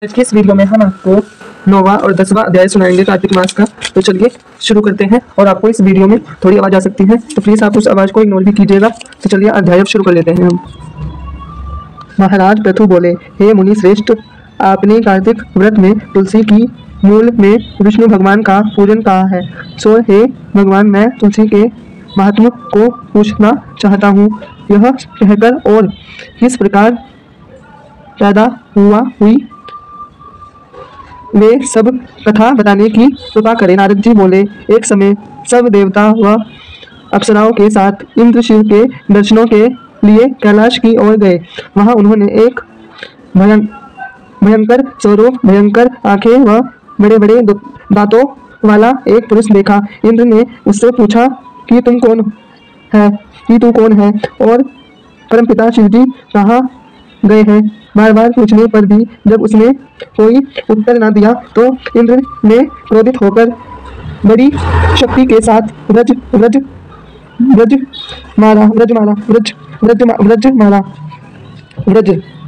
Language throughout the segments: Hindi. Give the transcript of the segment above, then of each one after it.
आज के इस वीडियो में हम आपको 9वां और 10वां अध्याय सुनाएंगे कार्तिक मास का। तो चलिए शुरू करते हैं। और आपको इस वीडियो में थोड़ी आवाज़ आ सकती है, तो प्लीज़ आप उस आवाज़ को इग्नोर भी कीजिएगा। तो चलिए अध्याय शुरू कर लेते हैं हम। महाराज पृथु बोले, हे मुनि श्रेष्ठ, आपने कार्तिक व्रत में तुलसी की मूल में विष्णु भगवान का पूजन कहा है। सो हे भगवान, मैं तुलसी के महात्म को पूछना चाहता हूँ। यह कहकर और किस प्रकार पैदा हुई वे सब कथा बताने की कृपा करें। नारद जी बोले, एक समय सब देवता व अप्सराओं के साथ इंद्र शिव के दर्शनों के लिए कैलाश की ओर गए। वहां उन्होंने एक भयंकर स्वरूप, भयंकर आंखें व बड़े बड़े दांतों वाला एक पुरुष देखा। इंद्र ने उससे पूछा कि तू कौन है और परमपिता शिवजी कहाँ गए हैं। बार बार पूछने पर भी जब उसने कोई उत्तर न दिया तो इंद्र ने क्रोधित होकर बड़ी शक्ति के साथ व्रज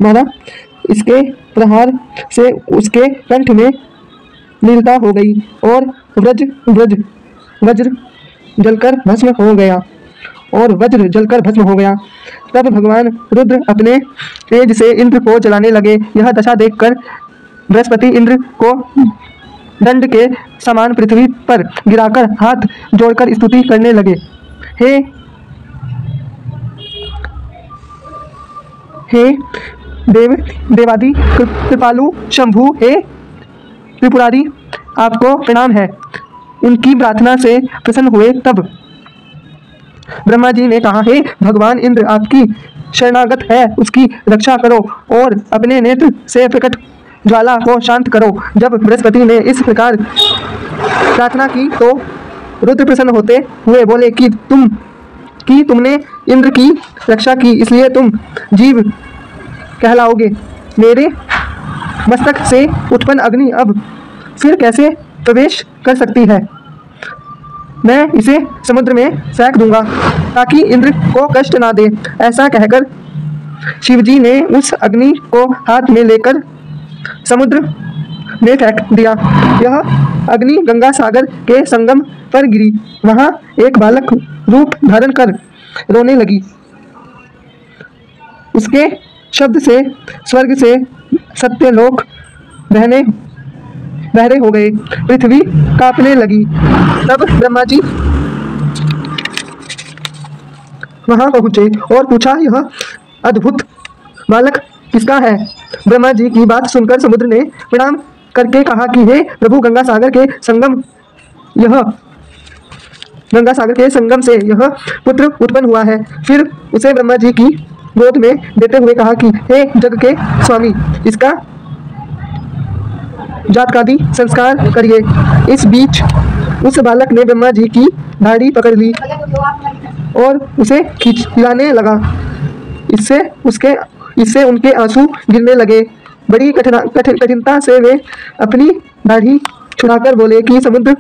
मारा। इसके प्रहार से उसके कंठ में लीलता हो गई और वज्र जलकर भस्म हो गया। तब भगवान रुद्र अपने तेज से इंद्र को जलाने लगे। यह दशा देखकर बृहस्पति इंद्र को दंड के समान पृथ्वी पर गिराकर हाथ जोड़कर स्तुति करने लगे। हे देवादि कृपालु शंभु, हे त्रिपुरारी, आपको प्रणाम है। उनकी प्रार्थना से प्रसन्न हुए। तब ब्रह्मा जी ने कहा, हे भगवान इंद्र, आपकी शरणागत है, उसकी रक्षा करो और अपने नेत्र से प्रकट ज्वाला को शांत करो। जब बृहस्पति ने इस प्रकार प्रार्थना की तो रुद्र प्रसन्न होते हुए बोले कि तुमने इंद्र की रक्षा की, इसलिए तुम जीव कहलाओगे। मेरे मस्तक से उत्पन्न अग्नि अब फिर कैसे प्रवेश कर सकती है? मैं इसे समुद्र में फेंक दूंगा ताकि इंद्र को कष्ट ना दे। ऐसा कहकर शिवजी ने उस अग्नि को हाथ में लेकर समुद्र में फेंक दिया। यह अग्नि गंगा सागर के संगम पर गिरी। वहां एक बालक रूप धारण कर रोने लगी। उसके शब्द से स्वर्ग से सत्यलोक बहरे हो गए, पृथ्वी कांपने लगी। तब ब्रह्मा जी वहां पहुंचे और पूछा, यह अद्भुत बालक किसका है? ब्रह्मा जी की बात सुनकर समुद्र ने प्रणाम करके कहा कि हे प्रभु, गंगा सागर के संगम से यह पुत्र उत्पन्न हुआ है। फिर उसे ब्रह्मा जी की गोद में देते हुए कहा कि हे जग के स्वामी, इसका जातकादि संस्कार करिए। इस बीच उस बालक ने ब्रह्मा जी की दाढ़ी पकड़ ली और उसे खिलाने लगा। इससे उनके आंसू गिरने लगे। बड़ी कठिनता से वे अपनी दाढ़ी छुड़ाकर बोले कि समुद्र,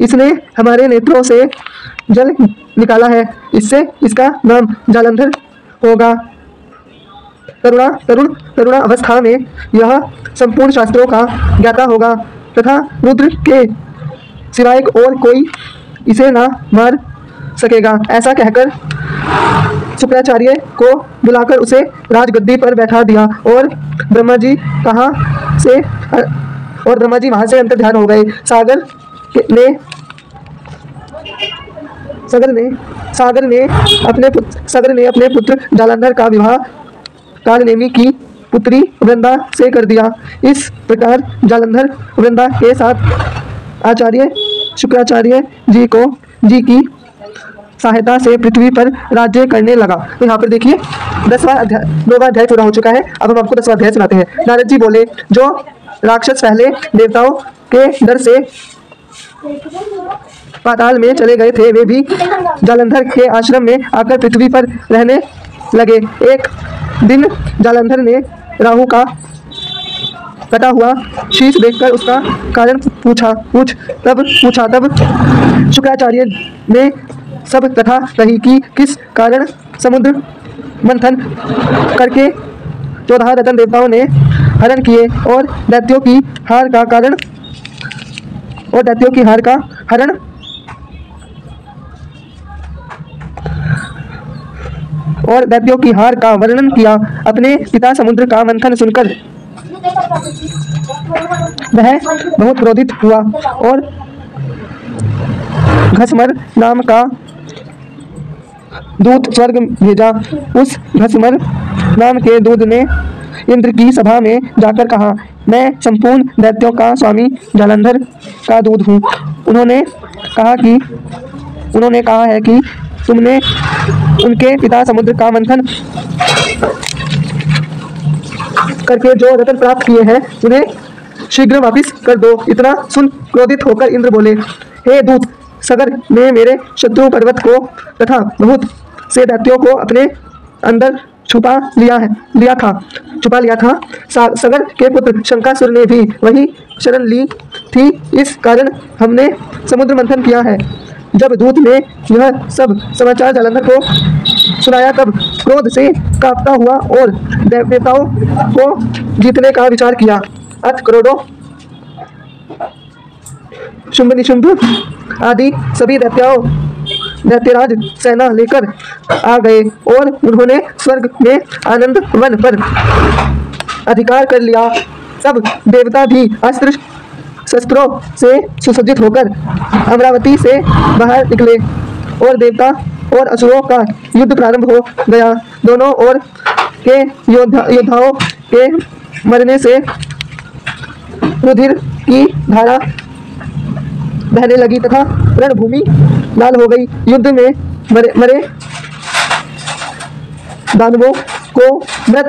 इसने हमारे नेत्रों से जल निकाला है, इससे इसका नाम जालंधर होगा। तरुण अवस्था में यह संपूर्ण शास्त्रों का ज्ञाता होगा तथा रुद्र के सिवाय और कोई इसे ना मार सकेगा। ऐसा कहकर शुक्राचार्य को बुलाकर उसे राजगद्दी पर बैठा दिया और ब्रह्मा जी वहां से अंतर्ध्यान हो गए। सागर ने अपने पुत्र जालंधर का विवाह कालनेमी की पुत्री वृंदा से कर दिया। इस प्रकार जालंधर वृंदा के साथ आचार्य शुक्राचार्य जी की सहायता से पृथ्वी पर राज्य करने लगा। तो यहाँ पर देखिए 9वां अध्याय पूरा हो चुका है। अब हम आपको 10वां अध्याय सुनाते हैं। नारद जी बोले, जो राक्षस पहले देवताओं के डर से पाताल में चले गए थे, वे भी जालंधर के आश्रम में आकर पृथ्वी पर रहने लगे। एक दिन जालंधर ने राहु का कटा हुआ शीश देखकर उसका कारण पूछा। तब शुक्राचार्य ने सब कथा कही कि किस कारण समुद्र मंथन करके 14 रत्न देवताओं ने हरण किए और दैत्यों की हार का वर्णन किया। अपने पिता समुद्र का मंथन सुनकर वह बहुत क्रोधित हुआ और घसमर नाम का दूत स्वर्ग भेजा। उस घसमर नाम के दूत ने इंद्र की सभा में जाकर कहा, मैं संपूर्ण दैत्यों का स्वामी जालंधर का दूत हूँ। उन्होंने कहा है कि तुमने उनके पिता समुद्र का मंथन करके जो रत्न प्राप्त किए हैं उन्हें शीघ्र वापस कर दो। इतना सुन क्रोधित होकर इंद्र बोले, हे दूत, सगर ने मेरे शत्रु पर्वत को तथा बहुत से दैत्यों को अपने अंदर छुपा लिया था। सगर के पुत्र शंकासुर ने भी वही शरण ली थी। इस कारण हमने समुद्र मंथन किया है। जब दूत ने यह सब समाचार जालंधर को सुनाया तब क्रोध से कांपता हुआ और देवताओं को जीतने का विचार किया। अत करोड़ों शुंभ निशुंभ आदि सभी दैत्यराज सेना लेकर आ गए और उन्होंने स्वर्ग में आनंद वन पर अधिकार कर लिया। सब देवता भी अस्त्र शस्त्रों से सुसज्जित होकर अमरावती से बाहर निकले और देवता और असुरों का युद्ध प्रारंभ हो गया। दोनों ओर के योद्धाओं के मरने से रुधिर की धारा बहने लगी तथा रणभूमि लाल हो गई। युद्ध में मरे दानवों को मृत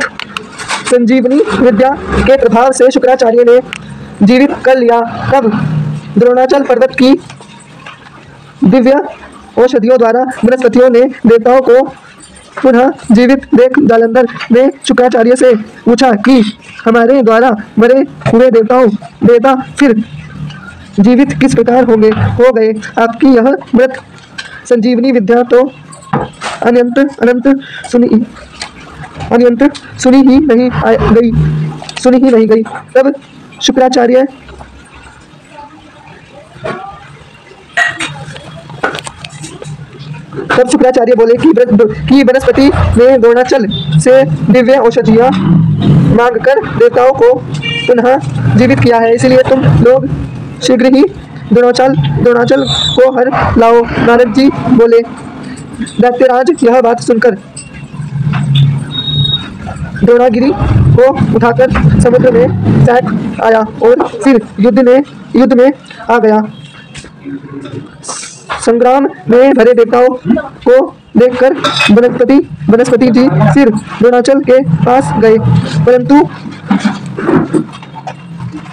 संजीवनी विद्या के प्रभाव से शुक्राचार्य ने जीवित कर लिया। तब द्रोणाचल पर्वत की दिव्य औषधियों द्वारा बृहस्पतियों ने देवताओं को पुनः जीवित देख जालंधर ने शुक्राचार्य से पूछा कि हमारे द्वारा मरे हुए देवता फिर जीवित किस प्रकार हो गए। आपकी यह मृत संजीवनी विद्या तो अनंत सुनी ही नहीं गई। तब शुक्राचार्य बोले कि बृहस्पति ने द्रोणाचल से दिव्य औषधियां मांगकर देवताओं को पुनः जीवित किया है, इसलिए तुम लोग शीघ्र ही द्रोणाचल को हर लाओ। नारद जी बोले। दैत्यराज यह बात सुनकर द्रोणागिरी को उठाकर समुद्र में फेंक आया और फिर युद्ध में आ गया। संग्राम में भरे देवताओं को देखकर वनस्पति जी फिर द्रोणाचल के पास गए, परंतु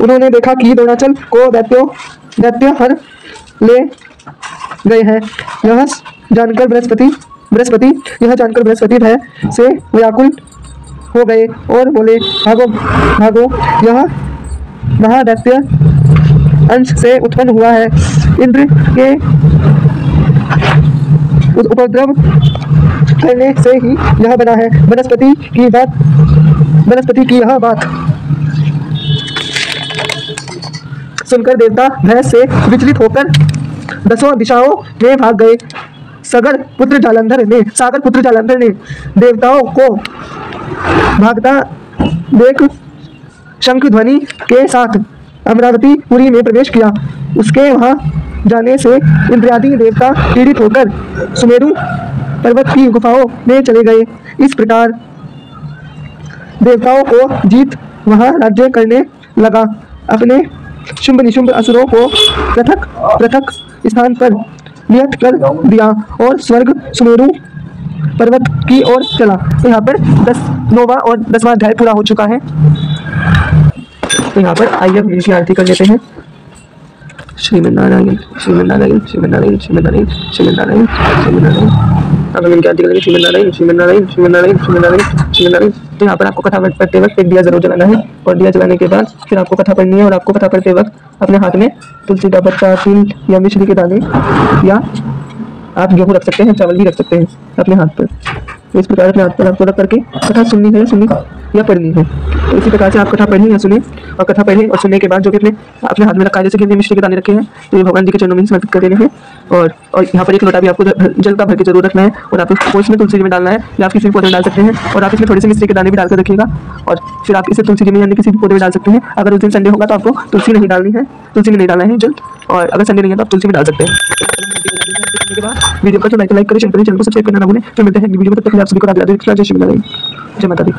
उन्होंने देखा कि द्रोणाचल को दैत्य हर ले गए हैं। यह जानकर बृहस्पति भय से व्याकुल हो गए और बोले, भागो, यह महादैत्य अंश से उत्पन्न हुआ है। इंद्र के उपद्रव करने से ही यह बना है। वनस्पति की यह बात सुनकर देवता भय से विचलित होकर 10 दिशाओं में भाग गए। सागर पुत्र जालंधर ने देवताओं को भागता देख शंख ध्वनि के साथ अमरावती पुरी में प्रवेश किया। उसके वहां जाने से इंद्रियादि देवता पीड़ित होकर सुमेरु पर्वत की गुफाओं में चले गए। इस प्रकार देवताओं को जीत वहां राज्य करने लगा। अपने शुंभ निशुंभ असुरों को पृथक स्थान पर नियत कर दिया और स्वर्ग सुमेरु पर्वत की ओर चला। तो यहाँ पर 9वां और 10वां अध्याय पूरा हो चुका है। तो यहाँ पर आइए हम इनकी आरती कर लेते हैं। श्रीमन्नारायण श्रीमन्नारायण श्रीमन्नारायण श्रीमन्नारायण श्रीमन्नारायण श्रीमन्नारायण। अब हम इनकी आरती करेंगे। श्रीमन्नारायण श्रीमन्नारायण श्रीमन्नारायण श्रीमन्नारायण श्रीमन्नारायण। तो यहाँ पर आपको कथा पढ़ते वक्त एक दिया जरूर जलाना है और दिया जलाने के बाद फिर आपको कथा पढ़नी है और आपको कथा पढ़ते वक्त अपने हाथ में तुलसी का पत्ता, तिल या मिश्री के दाने या आप गेहूँ रख सकते हैं, चावल भी रख सकते हैं अपने हाथ पर। तो इस प्रकार अपने हाथ पर आपको रख करके कथा सुननी है, सुनी या पढ़नी है। तो इसी प्रकार से आप कथा पढ़ें या सुने, और कथा पढ़ें और सुनने के बाद जो कि अपने अपने हाथ में रखा है, जैसे कि हमने मिश्री के दाने रखे हैं, तो ये भगवान जी के चरणों में समर्पित कर देने हैं। और यहाँ पर एक लोटा भी आपको जल का भर के जरूर रखना है, और आप इसको इसमें तुलसी जी में डालना है, या आप किसी भी पौधे में डाल सकते हैं। और आप इसमें थोड़े से मिश्री के दाने भी डालकर रखिएगा, और फिर आप इसे तुलसी जी में यानी किसी भी पौधे में डाल सकते हैं। अगर उस दिन संडे होगा तो आपको तुलसी नहीं डालनी है, तुलसी में नहीं डालना है जल, और अगर संडे नहीं है तो आप तुलसी में डाल सकते हैं। के बाद वीडियो को लाइक करें, शेयर करें, चैनल को सब्सक्राइब करना ना भूलें। फिर मिलते हैं वीडियो में, तब तक के लिए आप सभी को राधे राधे, जय श्री राधे, जय माता दी।